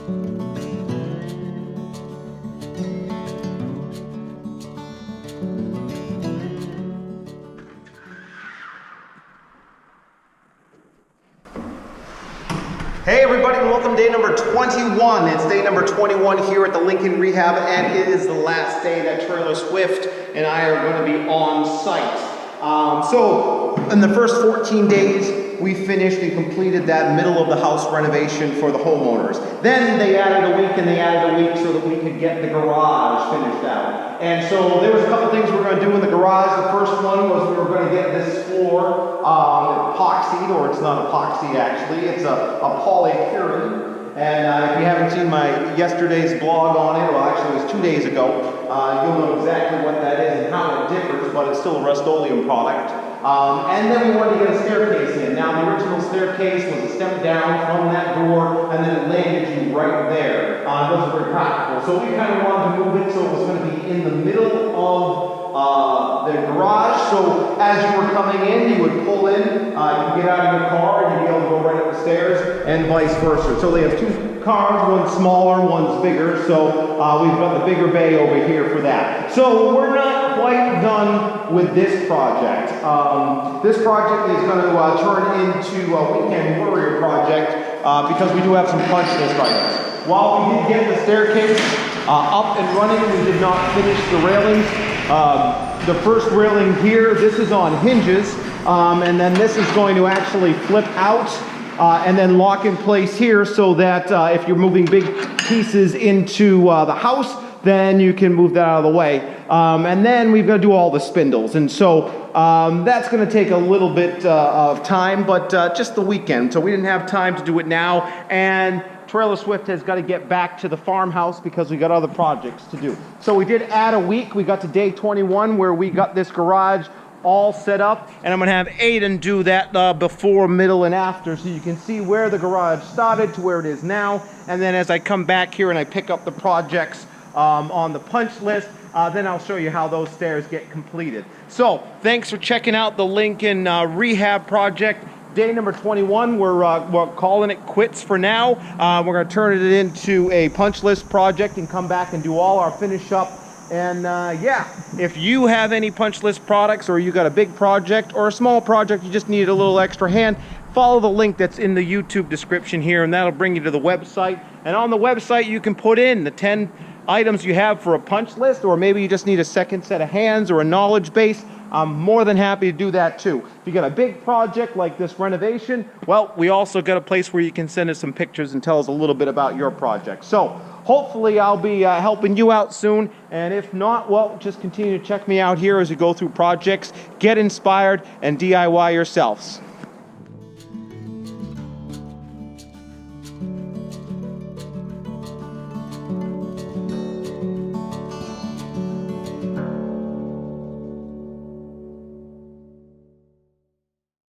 Hey everybody, and welcome to day number 21. It's day number 21 here at the Lincoln Rehab, and it is the last day that Trailer Swift and I are going to be on site. So in the first 14 days, we finished and completed that middle of the house renovation for the homeowners. Then they added a week and they added a week so that we could get the garage finished out. And so there was a couple things we were going to do in the garage. The first one was we were going to get this floor epoxied, or it's not epoxy actually, it's a polypurine. And if you haven't seen my yesterday's blog on it, well actually it was 2 days ago, you'll know exactly what that is and how it differs, but it's still a Rust-Oleum product. And then we wanted to get a staircase in. Now the original staircase was a step down from that door and then it landed you right there. It wasn't very practical. So we kind of wanted to move it so it was going to be in the middle of the garage. So as you were coming in, you would pull in, you could get out of your car and you'd be able to go right up the stairs and vice versa. So they have two cars, one's smaller, one's bigger. So we've got the bigger bay over here for that. So we're not quite done with this project. This project is going to turn into a weekend warrior project because we do have some punch list items. While we did get the staircase up and running, we did not finish the railings. The first railing here, this is on hinges, and then this is going to actually flip out and then lock in place here so that if you're moving big pieces into the house, then you can move that out of the way. And then we've got to do all the spindles. And so that's going to take a little bit of time, but just the weekend. So we didn't have time to do it now. And Trailer Swift has got to get back to the farmhouse because we got other projects to do. So we did add a week. We got to day 21 where we got this garage all set up, and I'm going to have Aiden do that before, middle, and after so you can see where the garage started to where it is now. And then as I come back here and I pick up the projects on the punch list, then I'll show you how those stairs get completed. So thanks for checking out the Lincoln Rehab project. Day number 21, we're calling it quits for now. We're going to turn it into a punch list project and come back and do all our finish up. And yeah, if you have any punch list products, or you got a big project or a small project, you just need a little extra hand, follow the link that's in the YouTube description here, and that'll bring you to the website. And on the website, you can put in the 10 items you have for a punch list, or maybe you just need a second set of hands or a knowledge base. I'm more than happy to do that too. If you got a big project like this renovation, well, we also got a place where you can send us some pictures and tell us a little bit about your project. So hopefully I'll be helping you out soon, and if not, well, just continue to check me out here as we go through projects, get inspired, and DIY yourselves.